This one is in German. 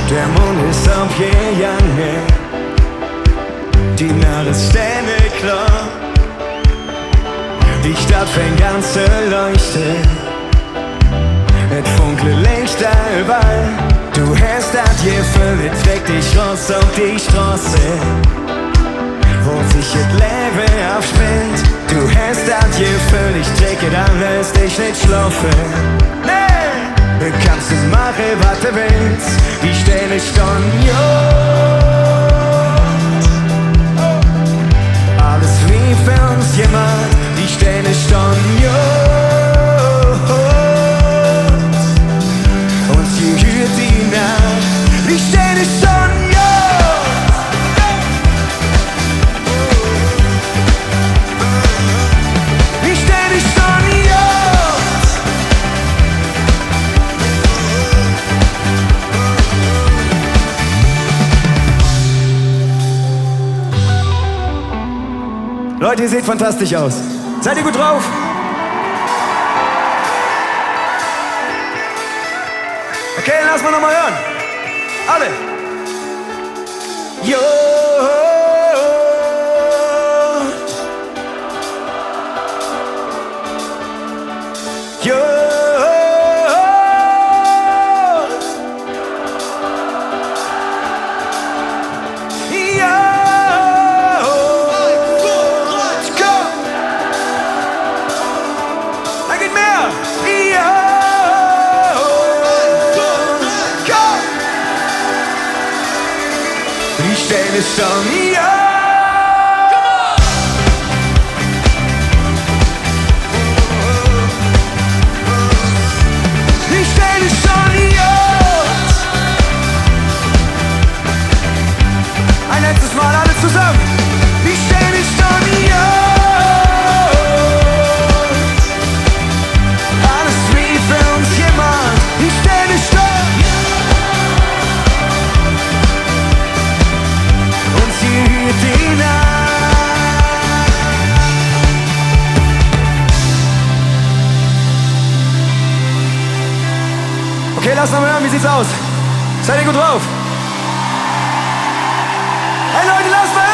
Der Mond ist op je jange, dina stemme klar. Die Stadt fängt an zu leuchten, et funkle Lichter überall. Du hast das Gefühl, es trägt dich raus auf die Straße, wo sich das Leben abspinnt. Du hast das Gefühl, ich träge dann, lässt dich nicht schlafen. Nee! Kannst du machen, was du willst, die Stelle stand alles wie für uns gemacht, die Stelle stand uns gehört die Nacht, die Stelle stand die Stelle stand Leute, ihr seht fantastisch aus. Seid ihr gut drauf? Okay, lass mal nochmal hören. Alle. Jo. Jo. Die Stelle stand die Stelle stand ein letztes Mal alle zusammen. Die Stelle stand alles wie für uns gemacht. Die Stelle stand Okay, lass mal hören, wie sieht's aus? Seid ihr gut drauf? Hey Leute, lasst mal